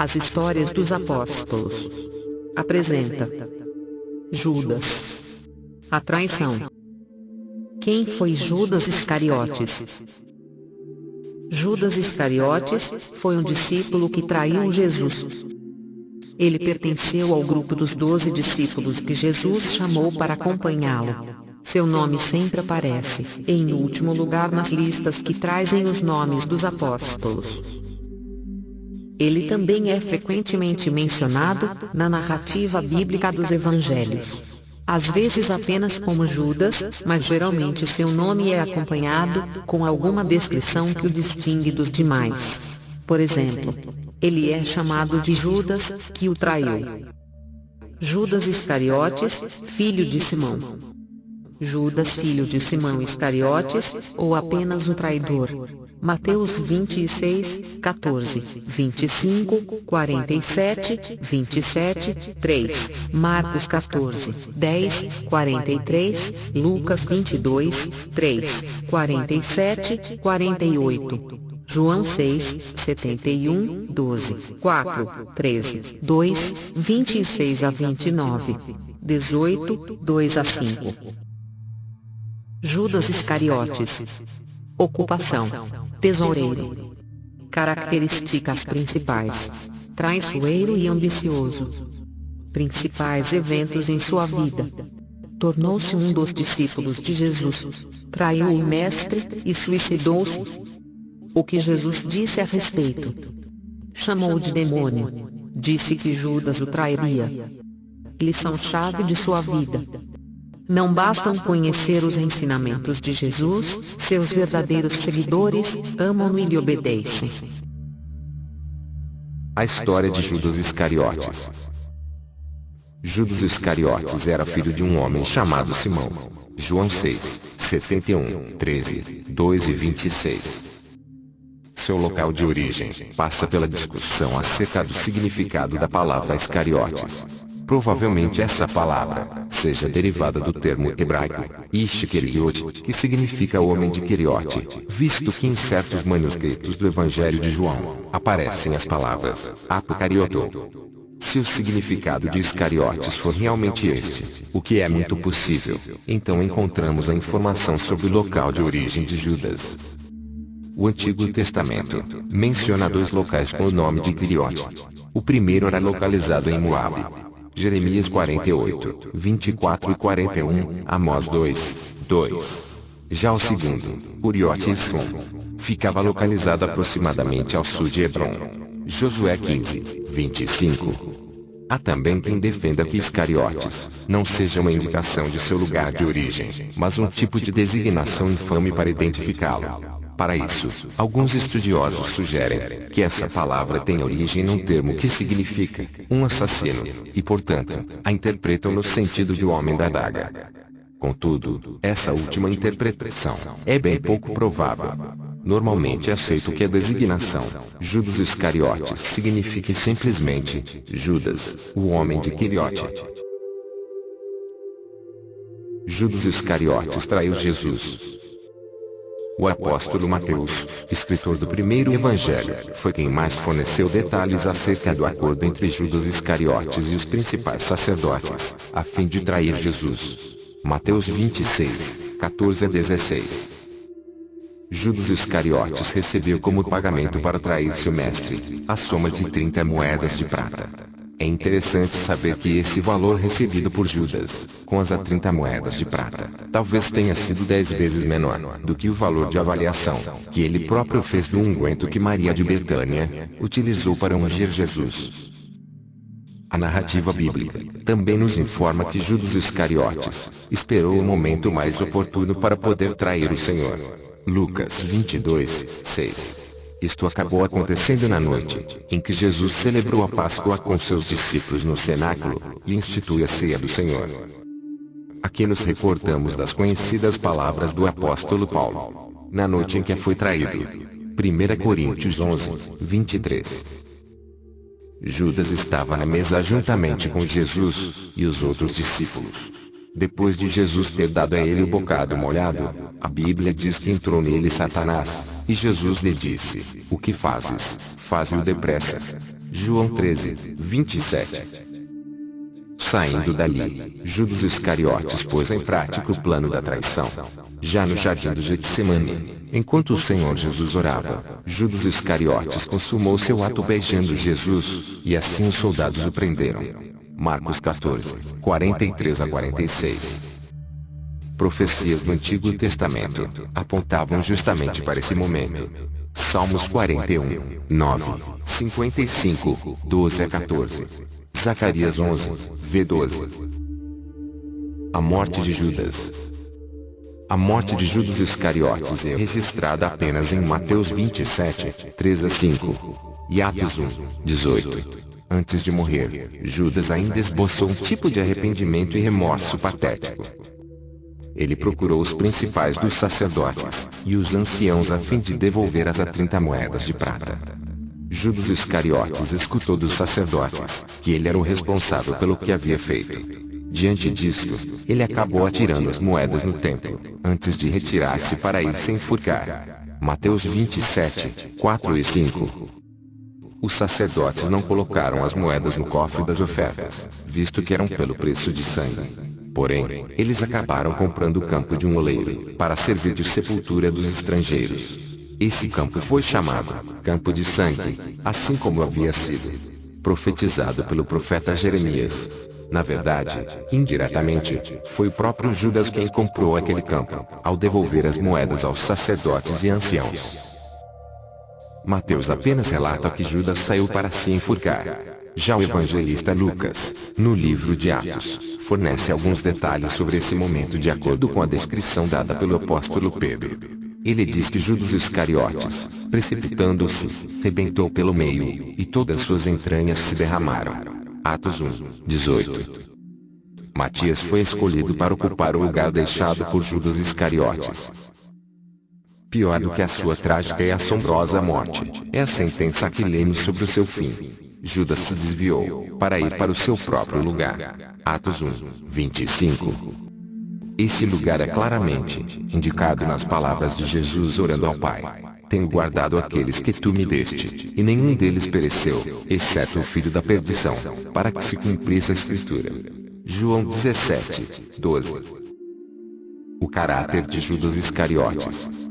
As Histórias dos Apóstolos. Apresenta Judas. A traição. Quem foi Judas Iscariotes? Judas Iscariotes foi um discípulo que traiu Jesus. Ele pertenceu ao grupo dos 12 discípulos que Jesus chamou para acompanhá-lo. Seu nome sempre aparece, em último lugar nas listas que trazem os nomes dos apóstolos. Ele também é frequentemente mencionado na narrativa bíblica dos evangelhos. Às vezes apenas como Judas, mas geralmente seu nome é acompanhado com alguma descrição que o distingue dos demais. Por exemplo, ele é chamado de Judas, que o traiu. Judas Iscariotes, filho de Simão. Judas, filho de Simão Iscariotes, ou apenas o traidor. Mateus 26, 14, 25, 47, 27, 3, Marcos 14, 10, 43, Lucas 22, 3, 47, 48, João 6, 71, 12, 4, 13, 2, 26 a 29, 18, 2 a 5. Judas Iscariotes. Ocupação: tesoureiro. Características principais: traiçoeiro e ambicioso. Principais eventos em sua vida: tornou-se um dos discípulos de Jesus, traiu o Mestre e suicidou-se. O que Jesus disse a respeito? Chamou de demônio. Disse que Judas o trairia. Lição-chave de sua vida: não bastam conhecer os ensinamentos de Jesus, seus verdadeiros seguidores amam-no e lhe obedecem. A história de Judas Iscariotes. Judas Iscariotes era filho de um homem chamado Simão. João 6, 71, 13, 2 e 26. Seu local de origem passa pela discussão acerca do significado da palavra Iscariotes. Provavelmente essa palavra seja derivada do termo hebraico Ishkeriot, que significa homem de Queriote, visto que em certos manuscritos do Evangelho de João aparecem as palavras Apocarioto. Se o significado de Iscariotes for realmente este, o que é muito possível, então encontramos a informação sobre o local de origem de Judas. O Antigo Testamento menciona 2 locais com o nome de Queriote. O primeiro era localizado em Moabe. Jeremias 48, 24 e 41, Amós 2, 2. Já o segundo, Queriote Isrom, ficava localizado aproximadamente ao sul de Hebron. Josué 15, 25. Há também quem defenda que Iscariotes não seja uma indicação de seu lugar de origem, mas um tipo de designação infame para identificá-lo. Para isso, alguns estudiosos sugerem que essa palavra tem origem num termo que significa um assassino, e portanto, a interpretam no sentido de homem da adaga. Contudo, essa última interpretação é bem pouco provável. Normalmente é aceito que a designação Judas Iscariotes signifique simplesmente Judas, o homem de Queriote. Judas Iscariotes traiu Jesus. O apóstolo Mateus, escritor do primeiro evangelho, foi quem mais forneceu detalhes acerca do acordo entre Judas Iscariotes e os principais sacerdotes, a fim de trair Jesus. Mateus 26, 14 a 16. Judas Iscariotes recebeu como pagamento para trair seu mestre a soma de 30 moedas de prata. É interessante saber que esse valor recebido por Judas, com as 30 moedas de prata, talvez tenha sido 10 vezes menor do que o valor de avaliação que ele próprio fez do unguento que Maria de Betânia utilizou para ungir Jesus. A narrativa bíblica também nos informa que Judas Iscariotes esperou o momento mais oportuno para poder trair o Senhor. Lucas 22, 6. Isto acabou acontecendo na noite em que Jesus celebrou a Páscoa com seus discípulos no cenáculo e institui a ceia do Senhor. Aqui nos recordamos das conhecidas palavras do apóstolo Paulo, na noite em que foi traído. 1 Coríntios 11, 23. Judas estava na mesa juntamente com Jesus e os outros discípulos. Depois de Jesus ter dado a ele o bocado molhado, a Bíblia diz que entrou nele Satanás, e Jesus lhe disse: "O que fazes? Faze-o depressa." João 13, 27. Saindo dali, Judas Iscariotes pôs em prática o plano da traição. Já no jardim do Getsemane, enquanto o Senhor Jesus orava, Judas Iscariotes consumou seu ato beijando Jesus, e assim os soldados o prenderam. Marcos 14, 43 a 46. Profecias do Antigo Testamento apontavam justamente para esse momento. Salmos 41, 9, 55, 12 a 14. Zacarias 11, v 12. A morte de Judas. A morte de Judas Iscariotes é registrada apenas em Mateus 27, 3 a 5, e Atos 1, 18. Antes de morrer, Judas ainda esboçou um tipo de arrependimento e remorso patético. Ele procurou os principais dos sacerdotes e os anciãos a fim de devolver as 30 moedas de prata. Judas Iscariotes escutou dos sacerdotes que ele era o responsável pelo que havia feito. Diante disto, ele acabou atirando as moedas no templo, antes de retirar-se para ir se enforcar. Mateus 27, 4 e 5. Os sacerdotes não colocaram as moedas no cofre das ofertas, visto que eram pelo preço de sangue. Porém, eles acabaram comprando o campo de um oleiro, para servir de sepultura dos estrangeiros. Esse campo foi chamado Campo de Sangue, assim como havia sido profetizado pelo profeta Jeremias. Na verdade, indiretamente, foi o próprio Judas quem comprou aquele campo, ao devolver as moedas aos sacerdotes e anciãos. Mateus apenas relata que Judas saiu para se enforcar. Já o evangelista Lucas, no livro de Atos, fornece alguns detalhes sobre esse momento de acordo com a descrição dada pelo apóstolo Pedro. Ele diz que Judas Iscariotes, precipitando-se, rebentou pelo meio, e todas suas entranhas se derramaram. Atos 1, 18. Matias foi escolhido para ocupar o lugar deixado por Judas Iscariotes. Pior do que a sua trágica e assombrosa morte, é a sentença que lemos sobre o seu fim. Judas se desviou, para ir para o seu próprio lugar. Atos 1, 25. Esse lugar é claramente indicado nas palavras de Jesus orando ao Pai: "Tenho guardado aqueles que tu me deste, e nenhum deles pereceu, exceto o filho da perdição, para que se cumprisse a Escritura." João 17, 12. O caráter de Judas Iscariotes.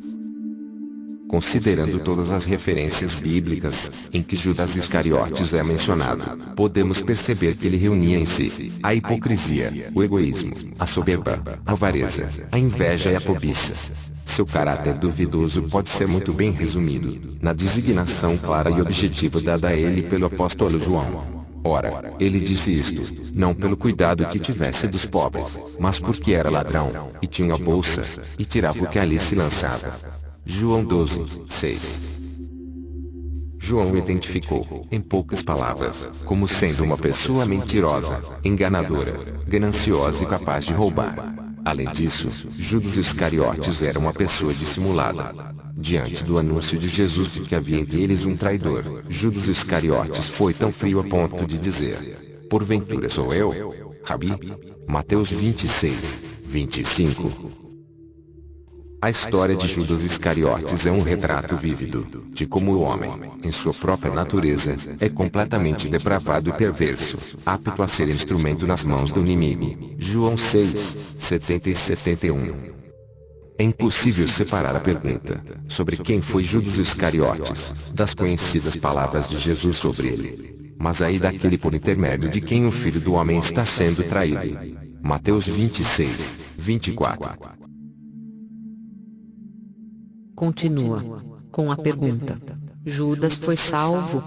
Considerando todas as referências bíblicas em que Judas Iscariotes é mencionado, podemos perceber que ele reunia em si a hipocrisia, o egoísmo, a soberba, a avareza, a inveja e a cobiça. Seu caráter duvidoso pode ser muito bem resumido na designação clara e objetiva dada a ele pelo apóstolo João. Ora, ele disse isto, não pelo cuidado que tivesse dos pobres, mas porque era ladrão, e tinha a bolsa, e tirava o que ali se lançava. João 12, 6. João o identificou, em poucas palavras, como sendo uma pessoa mentirosa, enganadora, gananciosa e capaz de roubar. Além disso, Judas Iscariotes era uma pessoa dissimulada. Diante do anúncio de Jesus de que havia entre eles um traidor, Judas Iscariotes foi tão frio a ponto de dizer: "Porventura sou eu, Rabi?" Mateus 26, 25. A história de Judas Iscariotes é um retrato vívido de como o homem, em sua própria natureza, é completamente depravado e perverso, apto a ser instrumento nas mãos do inimigo. João 6, 70 e 71. É impossível separar a pergunta sobre quem foi Judas Iscariotes das conhecidas palavras de Jesus sobre ele, mas aí daquele por intermédio de quem o Filho do Homem está sendo traído. Mateus 26, 24. Continua com a pergunta: Judas foi salvo